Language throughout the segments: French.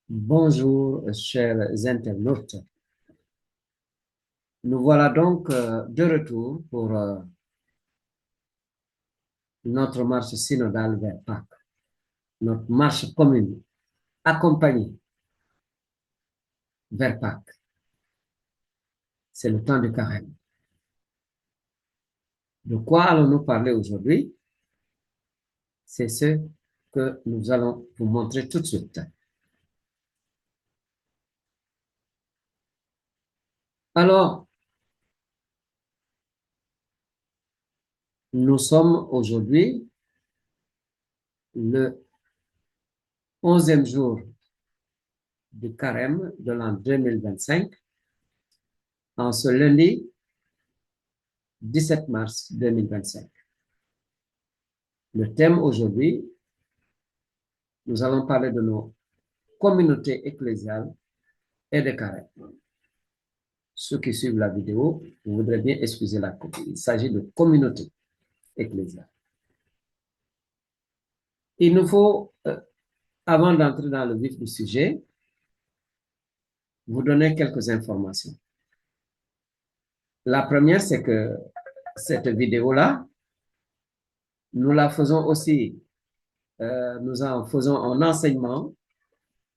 Bonjour, chers internautes. Nous voilà donc de retour pour notre marche synodale vers Pâques, notre marche commune, accompagnée vers Pâques. C'est le temps de carême. De quoi allons-nous parler aujourd'hui? C'est ce que nous allons vous montrer tout de suite. Alors, nous sommes aujourd'hui le 11e jour du carême de l'an 2025, en ce lundi 17 mars 2025. Le thème aujourd'hui, nous allons parler de nos communautés ecclésiales et de carême. Ceux qui suivent la vidéo, vous voudrez bien excuser la copie. Il s'agit de communautés ecclésiales. Il nous faut, avant d'entrer dans le vif du sujet, vous donner quelques informations. La première, c'est que cette vidéo-là, nous la faisons aussi, nous en faisons un enseignement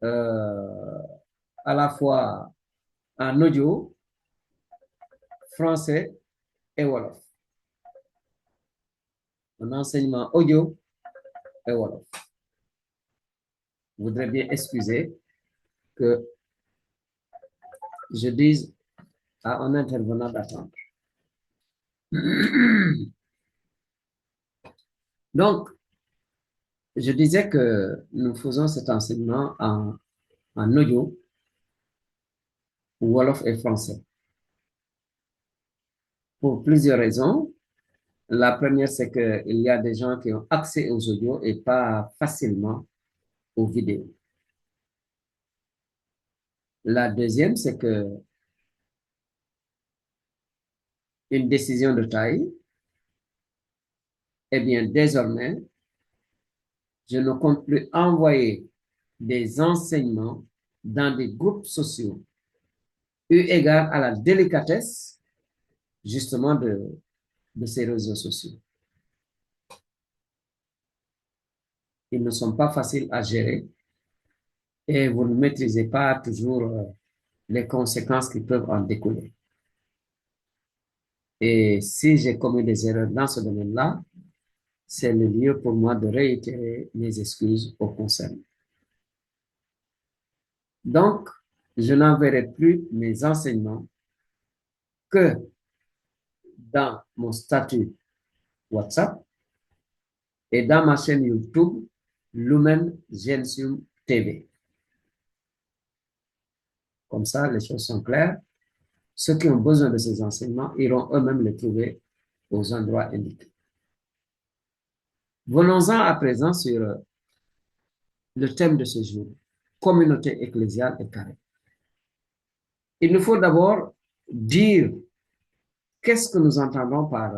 à la fois en audio, français et wolof. Un enseignement audio et wolof. Je voudrais bien excuser que je dise à un intervenant d'attendre. Donc, je disais que nous faisons cet enseignement en audio, wolof et français. Pour plusieurs raisons. La première, c'est qu'il y a des gens qui ont accès aux audios et pas facilement aux vidéos. La deuxième, c'est que une décision de taille, eh bien, désormais, je ne compte plus envoyer des enseignements dans des groupes sociaux, eu égard à la délicatesse, justement, de ces réseaux sociaux. Ils ne sont pas faciles à gérer et vous ne maîtrisez pas toujours les conséquences qui peuvent en découler. Et si j'ai commis des erreurs dans ce domaine-là, c'est le lieu pour moi de réitérer mes excuses au concernés. Donc, je n'enverrai plus mes enseignements que dans mon statut WhatsApp et dans ma chaîne YouTube, Lumen Gentium TV. Comme ça, les choses sont claires. Ceux qui ont besoin de ces enseignements iront eux-mêmes les trouver aux endroits indiqués. Venons-en à présent sur le thème de ce jour, communauté ecclésiale et carême. Il nous faut d'abord dire qu'est-ce que nous entendons par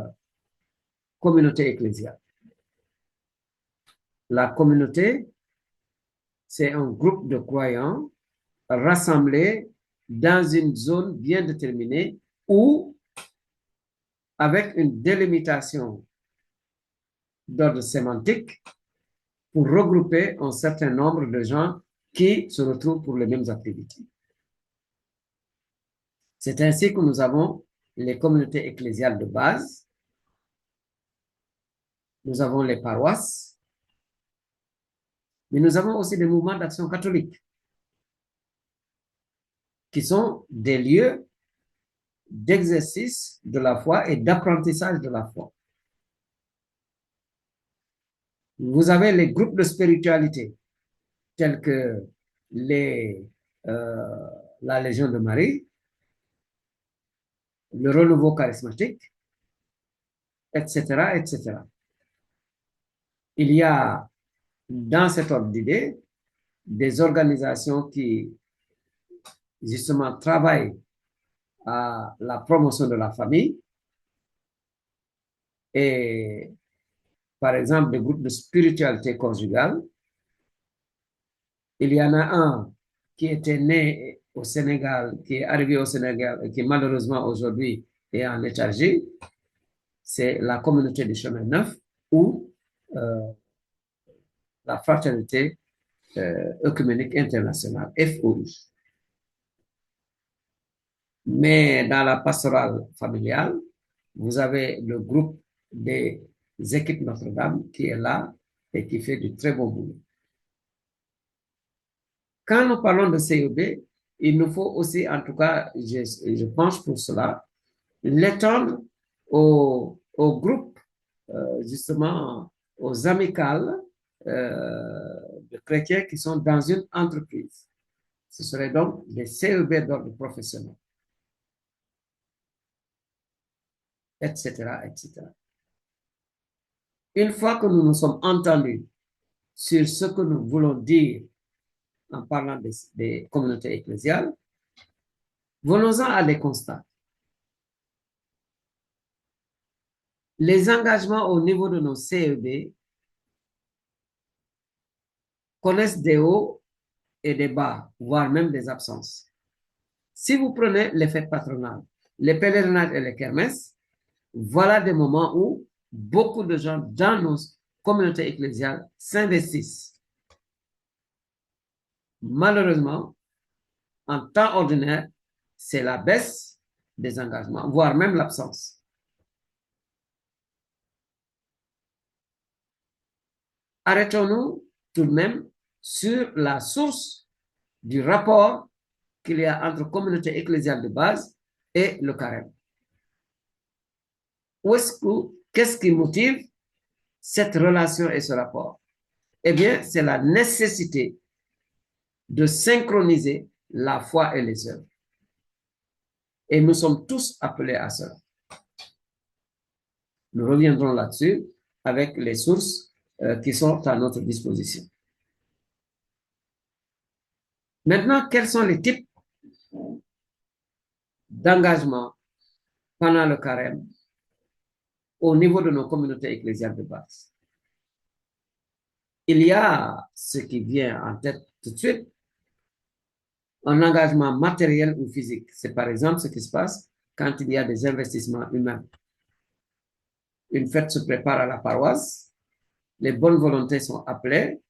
communauté ecclésiale. La communauté, c'est un groupe de croyants rassemblés dans une zone bien déterminée ou avec une délimitation d'ordre sémantique pour regrouper un certain nombre de gens qui se retrouvent pour les mêmes activités. C'est ainsi que nous avons les communautés ecclésiales de base, nous avons les paroisses, mais nous avons aussi des mouvements d'action catholique qui sont des lieux d'exercice de la foi et d'apprentissage de la foi. Vous avez les groupes de spiritualité tels que la Légion de Marie, le renouveau charismatique, etc., etc. Il y a dans cet ordre d'idées des organisations qui justement travaillent à la promotion de la famille et par exemple des groupes de spiritualité conjugale. Il y en a un qui était né au Sénégal, qui est arrivé au Sénégal et qui malheureusement aujourd'hui est en léthargie, c'est la communauté du chemin neuf ou euh, la fraternité œcuménique internationale, FOI. Mais dans la pastorale familiale, vous avez le groupe des équipes Notre-Dame qui est là et qui fait du très bon boulot. Quand nous parlons de CEB, il nous faut aussi, en tout cas, je penche pour cela, l'étendre au groupe, justement, aux amicales de chrétiens qui sont dans une entreprise. Ce serait donc des CEB d'ordre professionnel, etc., etc. Une fois que nous nous sommes entendus sur ce que nous voulons dire en parlant des communautés ecclésiales, venons-en à des constats. Les engagements au niveau de nos CEB connaissent des hauts et des bas, voire même des absences. Si vous prenez les fêtes patronales, les pèlerinages et les kermesses, voilà des moments où beaucoup de gens dans nos communautés ecclésiales s'investissent. Malheureusement, en temps ordinaire, c'est la baisse des engagements, voire même l'absence. Arrêtons-nous tout de même sur la source du rapport qu'il y a entre communauté ecclésiale de base et le carême. Qu'est-ce qui motive cette relation et ce rapport? Eh bien, c'est la nécessité de synchroniser la foi et les œuvres. Et nous sommes tous appelés à cela. Nous reviendrons là-dessus avec les sources qui sont à notre disposition. Maintenant, quels sont les types d'engagement pendant le carême au niveau de nos communautés ecclésiales de base? Il y a ce qui vient en tête tout de suite, un engagement matériel ou physique. C'est par exemple ce qui se passe quand il y a des investissements humains. Une fête se prépare à la paroisse, les bonnes volontés sont appelées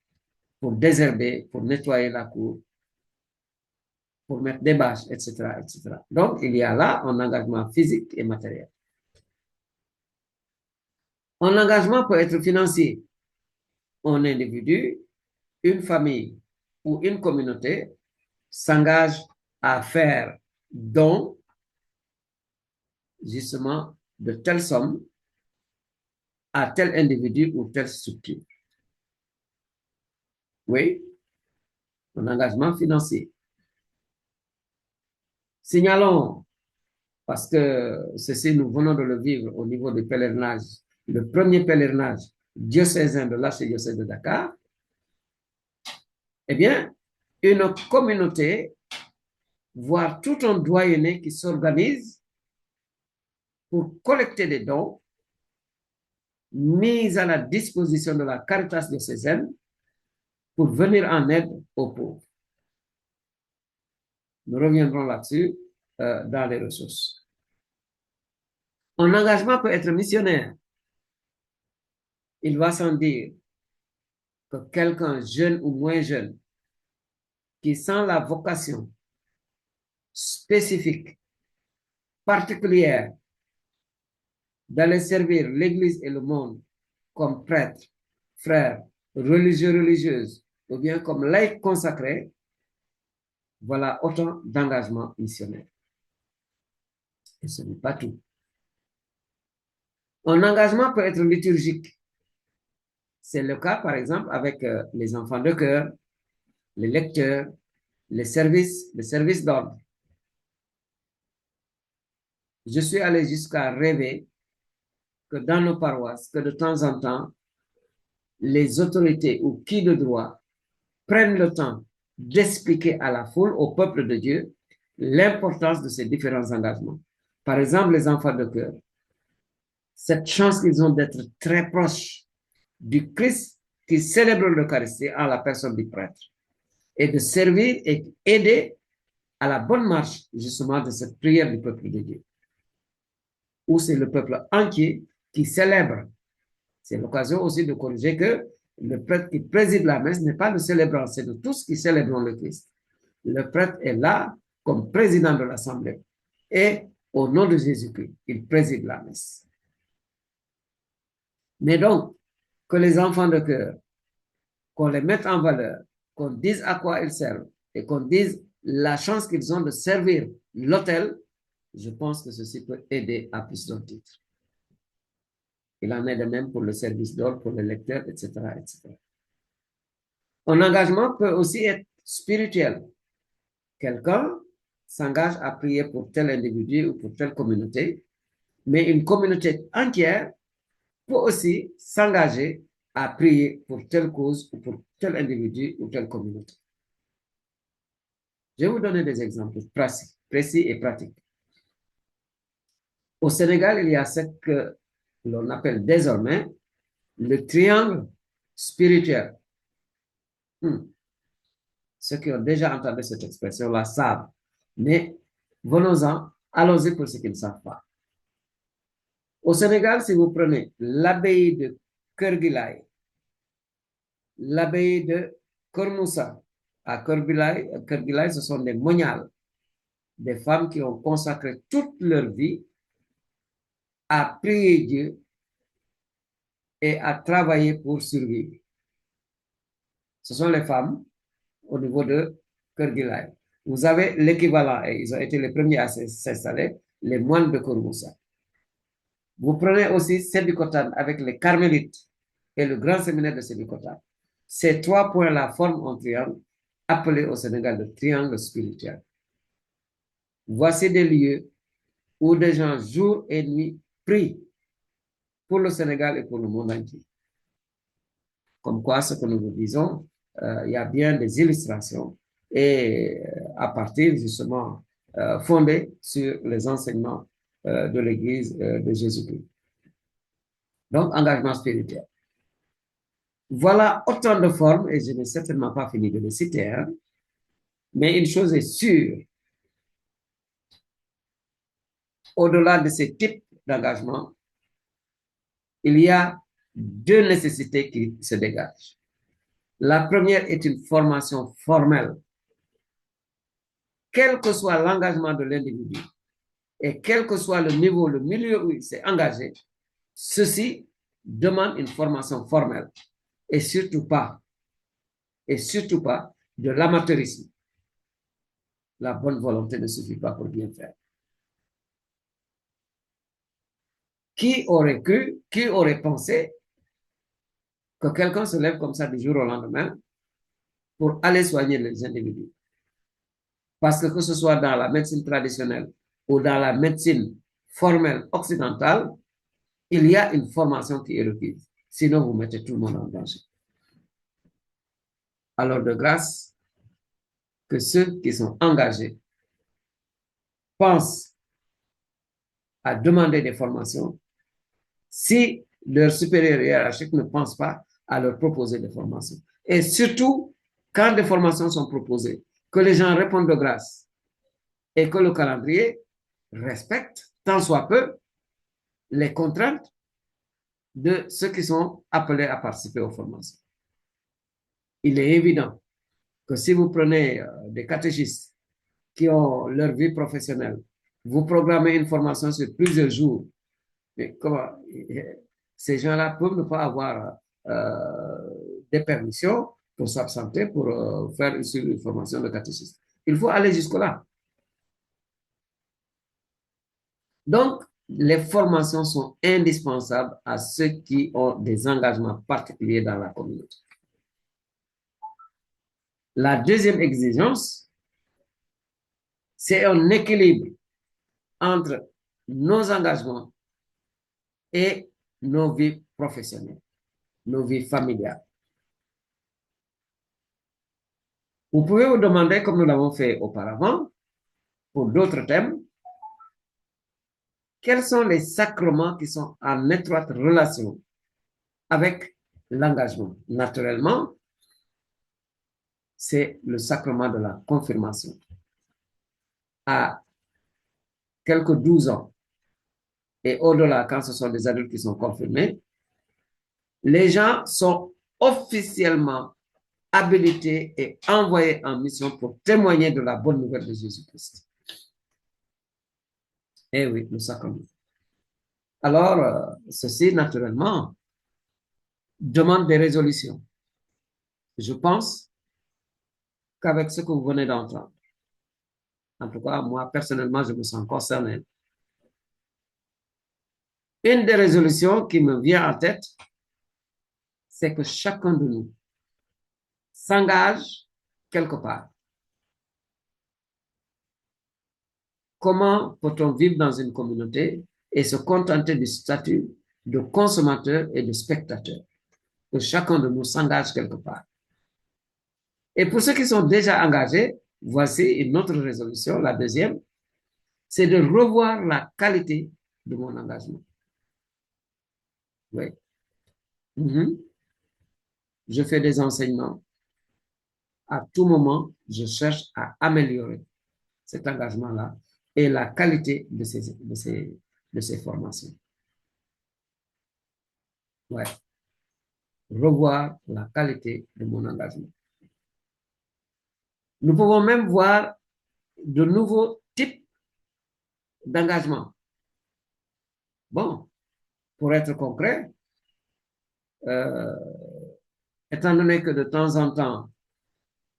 pour désherber, pour nettoyer la cour, pour mettre des bâches, etc., etc. Donc, il y a là un engagement physique et matériel. Un engagement peut être financier. Un individu, une famille ou une communauté s'engage à faire don, justement, de telle somme à tel individu ou telle structure. Oui, un engagement financier. Signalons, parce que ceci, nous venons de le vivre au niveau du pèlerinage, le premier pèlerinage diocésain de l'archidiocèse de Dakar, eh bien, une communauté, voire tout un doyenné qui s'organise pour collecter des dons mis à la disposition de la Caritas diocésaine pour venir en aide aux pauvres. Nous reviendrons là-dessus dans les ressources. Un engagement peut être missionnaire. Il va sans dire que quelqu'un jeune ou moins jeune qui sent la vocation spécifique, particulière, d'aller servir l'Église et le monde comme prêtre, frère, religieux, religieuse, ou bien comme laïc consacré, voilà autant d'engagements missionnaires. Et ce n'est pas tout. Un engagement peut être liturgique. C'est le cas, par exemple, avec les enfants de chœur, les lecteurs, les services d'ordre. Je suis allé jusqu'à rêver que dans nos paroisses, que de temps en temps, les autorités ou qui de droit prennent le temps d'expliquer à la foule, au peuple de Dieu, l'importance de ces différents engagements. Par exemple, les enfants de cœur. Cette chance qu'ils ont d'être très proches du Christ qui célèbre l'Eucharistie en la personne du prêtre. et de servir et aider à la bonne marche, justement, de cette prière du peuple de Dieu, où c'est le peuple entier qui célèbre. C'est l'occasion aussi de corriger que le prêtre qui préside la messe n'est pas le célébrant, c'est de tous qui célébrons le Christ. Le prêtre est là comme président de l'Assemblée et au nom de Jésus-Christ, il préside la messe. Mais donc, que les enfants de cœur, qu'on les mette en valeur, qu'on dise à quoi ils servent et qu'on dise la chance qu'ils ont de servir l'autel, je pense que ceci peut aider à plus d'un titre. Il en est de même pour le service d'ordre, pour les lecteurs, etc., etc. Un engagement peut aussi être spirituel. Quelqu'un s'engage à prier pour tel individu ou pour telle communauté, mais une communauté entière peut aussi s'engager à prier pour telle cause ou pour tel individu ou telle communauté. Je vais vous donner des exemples précis et pratiques. Au Sénégal, il y a ce que l'on appelle désormais le triangle spirituel. Ceux qui ont déjà entendu cette expression-là savent. Mais venons-en, allons-y pour ceux qui ne savent pas. Au Sénégal, si vous prenez l'abbaye de Kerguilay, l'abbaye de Kormoussa, à Kerguilay, ce sont des moniales, des femmes qui ont consacré toute leur vie à prier Dieu et à travailler pour survivre. Ce sont les femmes au niveau de Kerguilay. Vous avez l'équivalent, et ils ont été les premiers à s'installer, les moines de Kormoussa. Vous prenez aussi Sébikotane avec les carmélites et le grand séminaire de Sébikotane. Ces trois points-là forment un triangle appelé au Sénégal le triangle spirituel. Voici des lieux où des gens jour et nuit prient pour le Sénégal et pour le monde entier. Comme quoi, ce que nous vous disons, il y a bien des illustrations et à partir justement fondées sur les enseignements de l'Église de Jésus-Christ. Donc, engagement spirituel. Voilà autant de formes, et je n'ai certainement pas fini de les citer, hein, mais une chose est sûre, au-delà de ces types d'engagement, il y a deux nécessités qui se dégagent. La première est une formation formelle. Quel que soit l'engagement de l'individu et quel que soit le niveau, le milieu où il s'est engagé, ceci demande une formation formelle et surtout pas de l'amateurisme. La bonne volonté ne suffit pas pour bien faire. Qui aurait cru, qui aurait pensé que quelqu'un se lève comme ça du jour au lendemain pour aller soigner les individus? Parce que ce soit dans la médecine traditionnelle ou dans la médecine formelle occidentale, il y a une formation qui est requise. Sinon, vous mettez tout le monde en danger. Alors, de grâce, que ceux qui sont engagés pensent à demander des formations si leur supérieur hiérarchique ne pense pas à leur proposer des formations. Et surtout, quand des formations sont proposées, que les gens répondent de grâce et que le calendrier respecte, tant soit peu, les contraintes de ceux qui sont appelés à participer aux formations. Il est évident que si vous prenez des catéchistes qui ont leur vie professionnelle, vous programmez une formation sur plusieurs jours, mais comment ces gens-là peuvent ne pas avoir des permissions pour s'absenter, pour faire une formation de catéchisme. Il faut aller jusque-là. Donc, les formations sont indispensables à ceux qui ont des engagements particuliers dans la communauté. La deuxième exigence, c'est un équilibre entre nos engagements et nos vies professionnelles, nos vies familiales. Vous pouvez vous demander, comme nous l'avons fait auparavant, pour d'autres thèmes, quels sont les sacrements qui sont en étroite relation avec l'engagement? Naturellement, c'est le sacrement de la confirmation. À quelques 12 ans et au-delà, quand ce sont des adultes qui sont confirmés, les gens sont officiellement habilités et envoyés en mission pour témoigner de la bonne nouvelle de Jésus-Christ. Eh oui, le sacrement. Alors, ceci, naturellement, demande des résolutions. Je pense qu'avec ce que vous venez d'entendre, en tout cas, moi, personnellement, je me sens concerné. Une des résolutions qui me vient en tête, c'est que chacun de nous s'engage quelque part. Comment peut-on vivre dans une communauté et se contenter du statut de consommateur et de spectateur? Que chacun de nous s'engage quelque part. Et pour ceux qui sont déjà engagés, voici une autre résolution, la deuxième, c'est de revoir la qualité de mon engagement. Oui. Je fais des enseignements. À tout moment, je cherche à améliorer cet engagement-là et la qualité de ces formations. Ouais. Revoir la qualité de mon engagement. Nous pouvons même voir de nouveaux types d'engagement. Bon, pour être concret, étant donné que de temps en temps,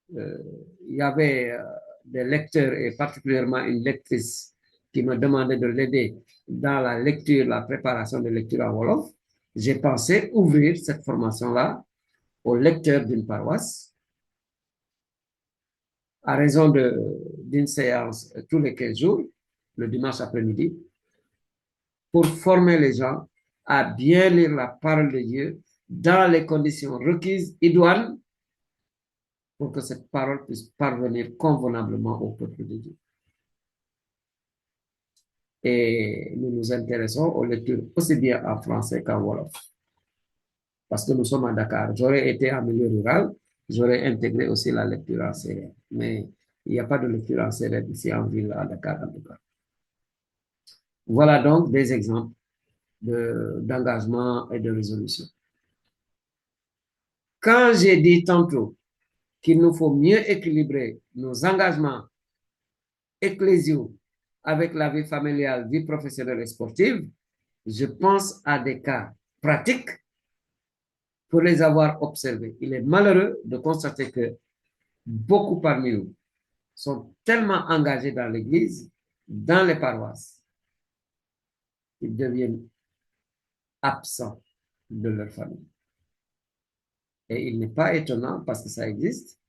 il y avait des lecteurs et particulièrement une lectrice qui me demandait de l'aider dans la lecture, la préparation de lecture en Wolof, j'ai pensé ouvrir cette formation-là aux lecteurs d'une paroisse à raison d'une séance tous les 15 jours, le dimanche après-midi, pour former les gens à bien lire la parole de Dieu dans les conditions requises idoines pour que cette parole puisse parvenir convenablement au peuple de Dieu. Et nous nous intéressons aux lectures aussi bien en français qu'en Wolof. Parce que nous sommes à Dakar. J'aurais été en milieu rural, j'aurais intégré aussi la lecture en séeréer. Mais il n'y a pas de lecture en séeréer ici en ville, à Dakar en tout cas. Voilà donc des exemples d'engagement et de résolution. Quand j'ai dit tantôt qu'il nous faut mieux équilibrer nos engagements ecclésiaux avec la vie familiale, vie professionnelle et sportive, je pense à des cas pratiques pour les avoir observés. Il est malheureux de constater que beaucoup parmi nous sont tellement engagés dans l'Église, dans les paroisses, ils deviennent absents de leur famille. Et il n'est pas étonnant, parce que ça existe,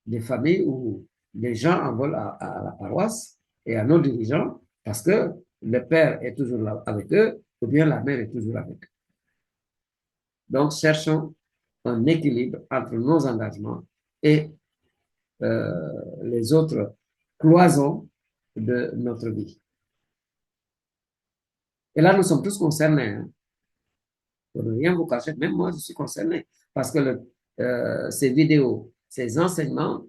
des familles où les gens en veulent à la paroisse et à nos dirigeants parce que le père est toujours là avec eux ou bien la mère est toujours avec eux. Donc, cherchons un équilibre entre nos engagements et les autres cloisons de notre vie. Et là, nous sommes tous concernés. Hein. Pour ne rien vous cacher, même moi, je suis concerné. Parce que ces vidéos, ces enseignements,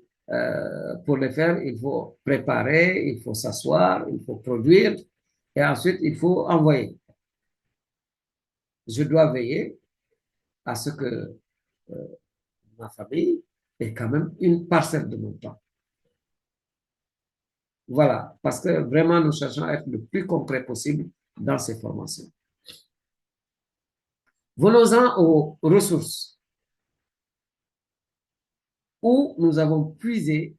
pour les faire, il faut préparer, il faut s'asseoir, il faut produire, et ensuite, il faut envoyer. Je dois veiller à ce que ma famille ait quand même une parcelle de mon temps. Voilà, parce que vraiment, nous cherchons à être le plus concret possible dans ces formations. Venons-en aux ressources où nous avons puisé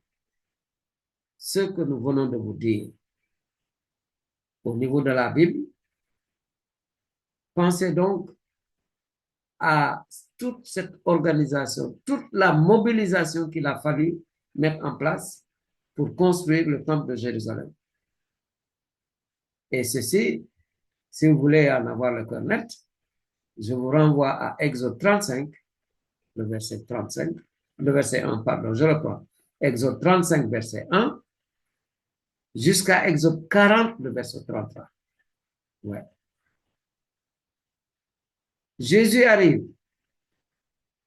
ce que nous venons de vous dire. Au niveau de la Bible, pensez donc à toute cette organisation, toute la mobilisation qu'il a fallu mettre en place pour construire le temple de Jérusalem. Et ceci, si vous voulez en avoir le cœur net, je vous renvoie à Exode 35, le verset 35, le verset 1, pardon, je reprends. Exode 35, verset 1, jusqu'à Exode 40, le verset 33. Ouais. Jésus arrive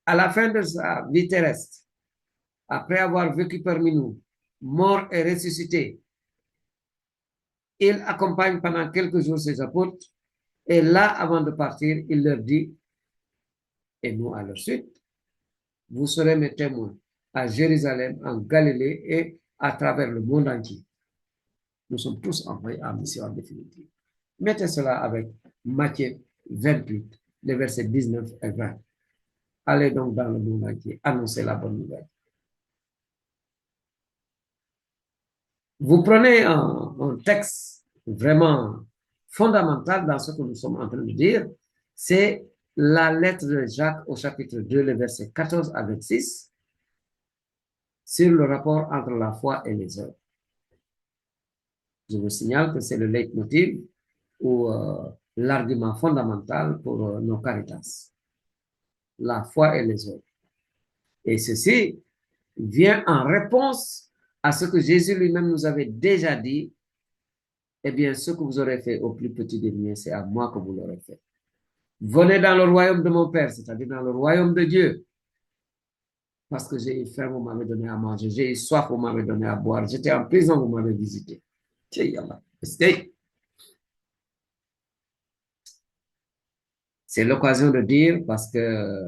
à la fin de sa vie terrestre après avoir vécu parmi nous, mort et ressuscité, il accompagne pendant quelques jours ses apôtres, et là, avant de partir, il leur dit, et nous à leur suite, vous serez mes témoins à Jérusalem, en Galilée et à travers le monde entier. Nous sommes tous envoyés en mission en définitive. Mettez cela avec Matthieu 28, les versets 19 et 20. Allez donc dans le monde entier, annoncez la bonne nouvelle. Vous prenez un texte vraiment fondamental dans ce que nous sommes en train de dire, c'est la lettre de Jacques au chapitre 2, les versets 14 à 26, sur le rapport entre la foi et les œuvres. Je vous signale que c'est le leitmotiv ou l'argument fondamental pour nos caritas. La foi et les œuvres. Et ceci vient en réponse à ce que Jésus lui-même nous avait déjà dit. Eh bien, ce que vous aurez fait au plus petit des miens, c'est à moi que vous l'aurez fait. Venez dans le royaume de mon Père, c'est-à-dire dans le royaume de Dieu. Parce que j'ai eu faim, vous m'avez donné à manger. J'ai eu soif, vous m'avez donné à boire. J'étais en prison, vous m'avez visité. C'est l'occasion de dire, parce que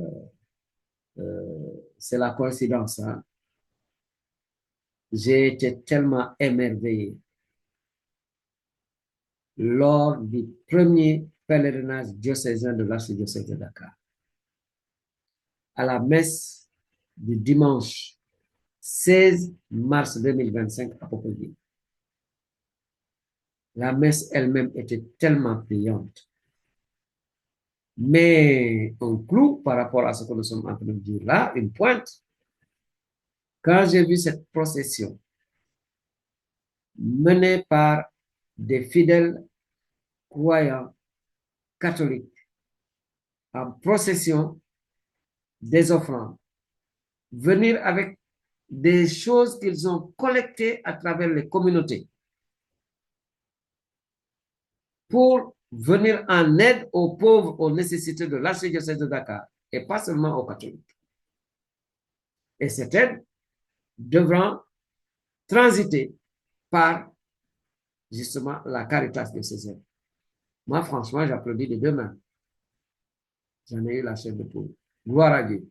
c'est la coïncidence, hein. J'ai été tellement émerveillé lors du premier pèlerinage diocésain de l'archidiocèse de Dakar. À la messe du dimanche 16 mars 2025 à Popenguine. La messe elle-même était tellement payante. Mais un clou par rapport à ce que nous sommes en train de dire là, une pointe, quand j'ai vu cette procession menée par des fidèles croyants catholiques en procession des offrandes, venir avec des choses qu'ils ont collectées à travers les communautés pour venir en aide aux pauvres, aux nécessités de l'archidiocèse de Dakar, et pas seulement aux catholiques. Et cette aide devra transiter par justement la Caritas diocésaine. Moi, franchement, j'applaudis les deux mains. J'en ai eu la chair de poule. Gloire à Dieu.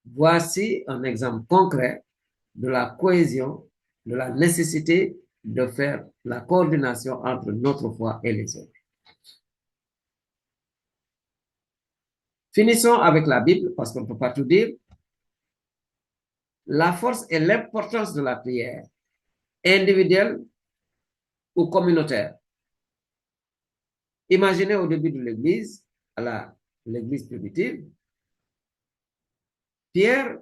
Voici un exemple concret de la cohésion, de la nécessité de faire la coordination entre notre foi et les autres. Finissons avec la Bible, parce qu'on ne peut pas tout dire. La force et l'importance de la prière, individuelle ou communautaire. Imaginez au début de l'Église, à l'Église primitive, Pierre,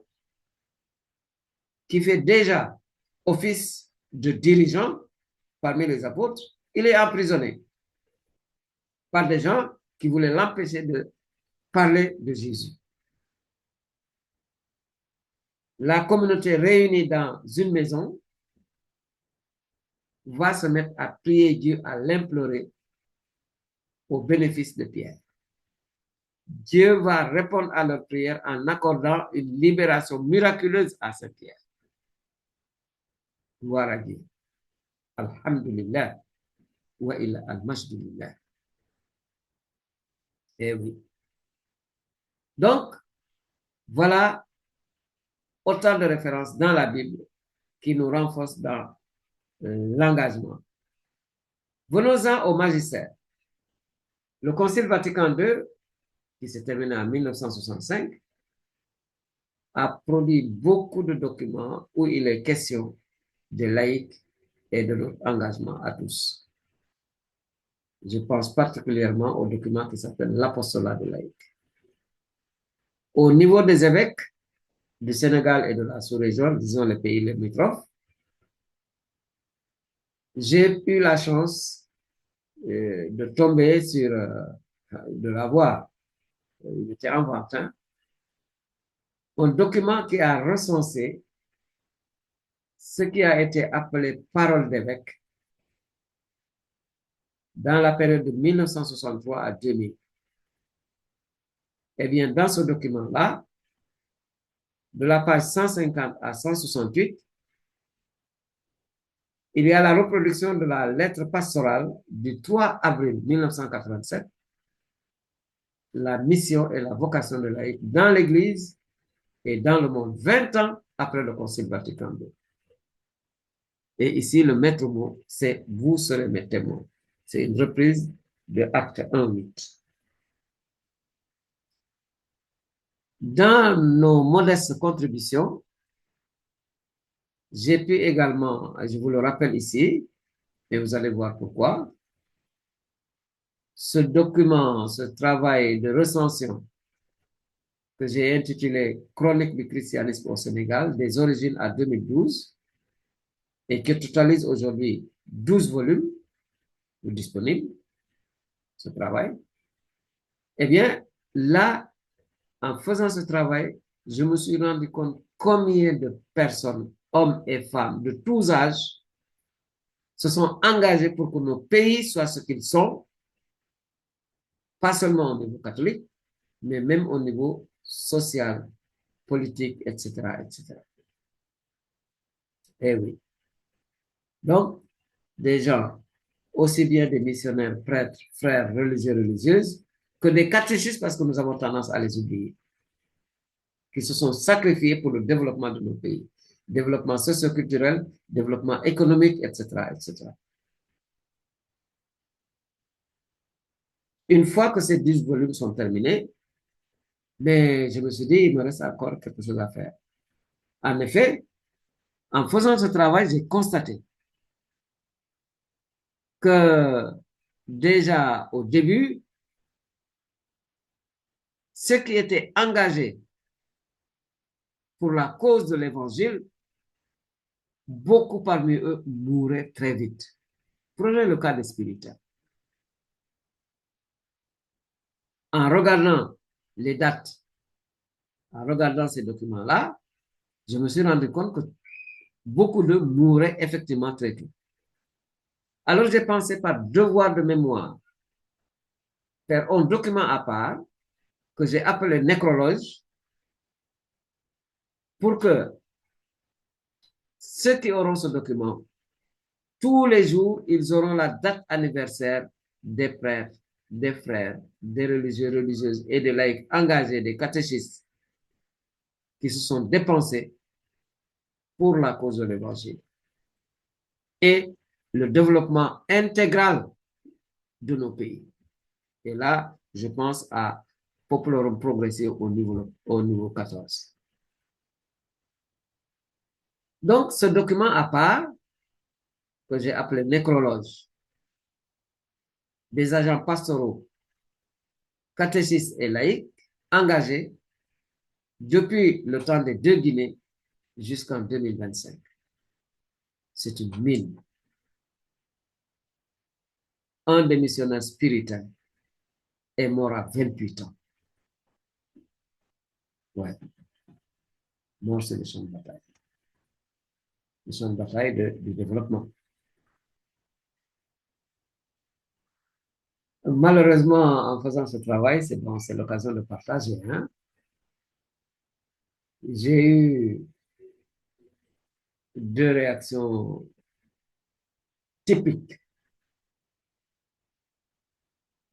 qui fait déjà office de dirigeant parmi les apôtres, il est emprisonné par des gens qui voulaient l'empêcher de parler de Jésus. La communauté réunie dans une maison va se mettre à prier Dieu, à l'implorer au bénéfice de Pierre. Dieu va répondre à leur prière en accordant une libération miraculeuse à cette Pierre. Gloire à Dieu. Alhamdulillah. Wa illa al-majdulillah. Eh oui. Donc, voilà autant de références dans la Bible qui nous renforcent dans l'engagement. Venons-en au magistère. Le Concile Vatican II, qui s'est terminé en 1965, a produit beaucoup de documents où il est question des laïcs et de leur engagement à tous. Je pense particulièrement au document qui s'appelle l'Apostolat des laïcs. Au niveau des évêques du Sénégal et de la sous-région, disons les pays limitrophes, j'ai eu la chance de tomber sur, de l'avoir, il était en vente, hein, un document qui a recensé ce qui a été appelé parole d'évêque dans la période de 1963 à 2000. Eh bien, dans ce document-là, de la page 150 à 168, il y a la reproduction de la lettre pastorale du 3 avril 1987, la mission et la vocation de laïcs dans l'Église et dans le monde, 20 ans après le Concile Vatican II. Et ici, le maître mot, c'est « Vous serez mes témoins ». C'est une reprise de Acte 1:8. Dans nos modestes contributions, j'ai pu également, je vous le rappelle ici, et vous allez voir pourquoi, ce document, ce travail de recension que j'ai intitulé Chronique du christianisme au Sénégal, des origines à 2012, et qui totalise aujourd'hui 12 volumes disponibles, ce travail. Eh bien, là, en faisant ce travail, je me suis rendu compte combien de personnes, hommes et femmes de tous âges, se sont engagés pour que nos pays soient ce qu'ils sont, pas seulement au niveau catholique, mais même au niveau social, politique, etc., etc. Eh oui. Donc, des gens, aussi bien des missionnaires, prêtres, frères, religieux, religieuses, que des catéchistes, parce que nous avons tendance à les oublier, qui se sont sacrifiés pour le développement de nos pays. Développement socio-culturel, développement économique, etc., etc. Une fois que ces 10 volumes sont terminés, mais je me suis dit, il me reste encore quelque chose à faire. En effet, en faisant ce travail, j'ai constaté que déjà au début, ceux qui étaient engagés pour la cause de l'évangile, beaucoup parmi eux mouraient très vite. Prenez le cas des spirituels. En regardant les dates, en regardant ces documents-là, je me suis rendu compte que beaucoup d'eux mouraient effectivement très tôt. Alors j'ai pensé par devoir de mémoire faire un document à part que j'ai appelé nécrologe pour que ceux qui auront ce document, tous les jours, ils auront la date anniversaire des prêtres, des frères, des religieux, religieuses et des laïcs engagés, des catéchistes qui se sont dépensés pour la cause de l'évangile et le développement intégral de nos pays. Et là, je pense à Populorum Progressio au niveau 14. Donc, ce document à part, que j'ai appelé nécrologe, des agents pastoraux, catéchistes et laïcs engagés depuis le temps des deux Guinées jusqu'en 2025. C'est une mine. Un des missionnaires spirituels est mort à 28 ans. Ouais. Mort sur le champ de bataille. Le champ de bataille du développement. Malheureusement, en faisant ce travail, c'est bon, c'est l'occasion de partager. Hein? J'ai eu deux réactions typiques.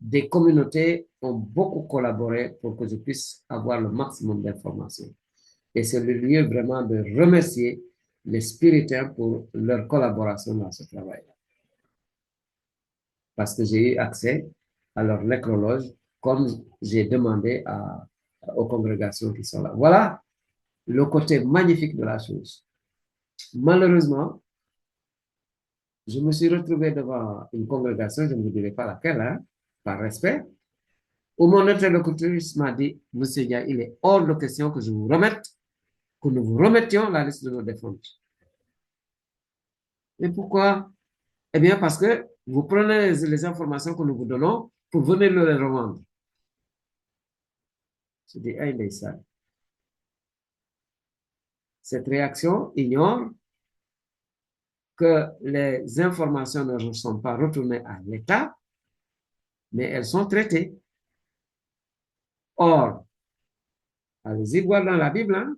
Des communautés ont beaucoup collaboré pour que je puisse avoir le maximum d'informations. Et c'est le lieu vraiment de remercier les spiritains pour leur collaboration dans ce travail-là. Parce que j'ai eu accès à leur nécrologe comme j'ai demandé aux congrégations qui sont là. Voilà le côté magnifique de la chose. Malheureusement, je me suis retrouvé devant une congrégation, je ne vous dirai pas laquelle, hein, par respect, où mon interlocutrice m'a dit, Monsieur Dia, il est hors de question que je vous remette, que nous vous remettions la liste de nos défunts. Et pourquoi? Eh bien, parce que vous prenez les informations que nous vous donnons pour venir nous les revendre. Je dis, hey, ça. Cette réaction ignore que les informations ne sont pas retournées à l'État, mais elles sont traitées. Or, allez-y voir dans la Bible, hein,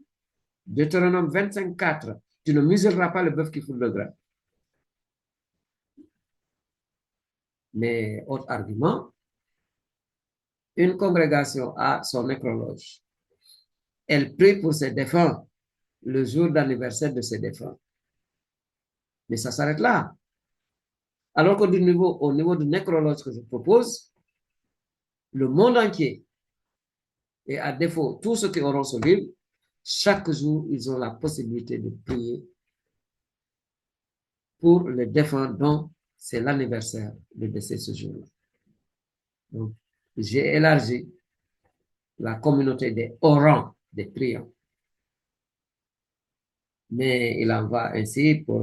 Deutéronome 25, 4. Tu ne muselleras pas le bœuf qui foule le grain. Mais autre argument, une congrégation a son nécrologe. Elle prie pour ses défunts le jour d'anniversaire de ses défunts. Mais ça s'arrête là. Alors qu'au niveau du nécrologe que je propose, le monde entier, et à défaut, tous ceux qui auront ce livre, chaque jour, ils ont la possibilité de prier pour les défunts dont c'est l'anniversaire de décès ce jour-là. Donc, j'ai élargi la communauté des orants, des priants. Mais il en va ainsi pour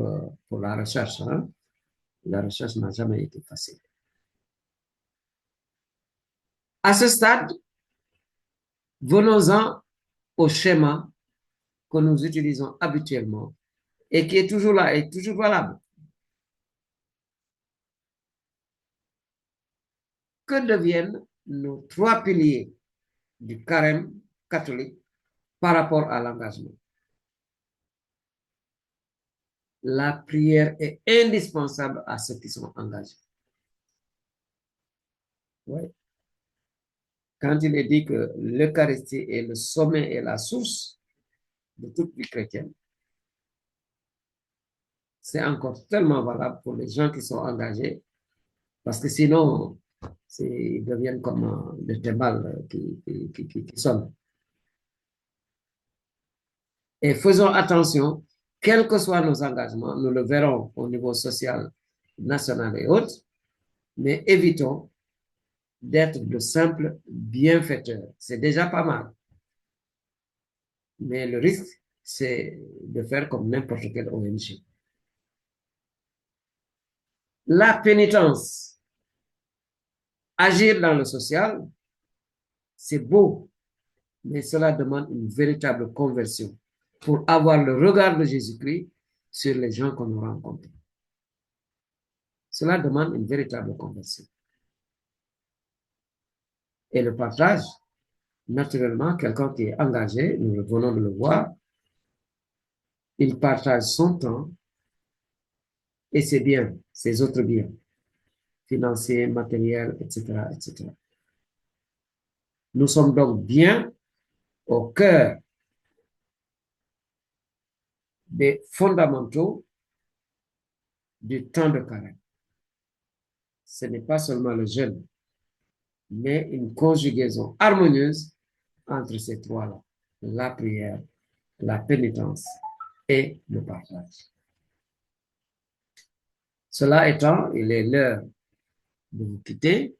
la recherche. Hein? La recherche n'a jamais été facile. À ce stade, venons-en au schéma que nous utilisons habituellement et qui est toujours là et toujours valable. Que deviennent nos trois piliers du carême catholique par rapport à l'engagement? La prière est indispensable à ceux qui sont engagés. Ouais. Quand il est dit que l'Eucharistie est le sommet et la source de toute vie chrétienne, c'est encore tellement valable pour les gens qui sont engagés, parce que sinon, ils deviennent comme des timbales qui sonnent. Et faisons attention, quels que soient nos engagements, nous le verrons au niveau social, national et autres, mais évitons d'être de simples bienfaiteurs. C'est déjà pas mal. Mais le risque, c'est de faire comme n'importe quelle ONG. La pénitence, agir dans le social, c'est beau, mais cela demande une véritable conversion pour avoir le regard de Jésus-Christ sur les gens qu'on nous rencontre. Cela demande une véritable conversion. Et le partage, naturellement, quelqu'un qui est engagé, nous venons de le voir, il partage son temps et ses biens, ses autres biens, financiers, matériels, etc., etc. Nous sommes donc bien au cœur des fondamentaux du temps de carême. Ce n'est pas seulement le jeûne, mais une conjugaison harmonieuse entre ces trois-là, la prière, la pénitence et le partage. Cela étant, il est l'heure de vous quitter.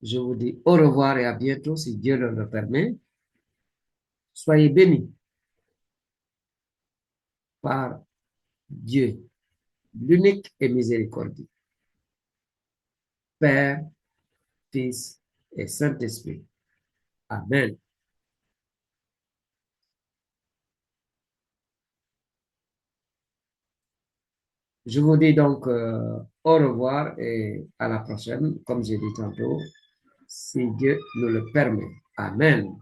Je vous dis au revoir et à bientôt si Dieu le permet. Soyez bénis par Dieu, l'unique et miséricordieux, Père, Fils et Saint-Esprit. Amen. Je vous dis donc au revoir et à la prochaine, comme j'ai dit tantôt, si Dieu nous le permet. Amen.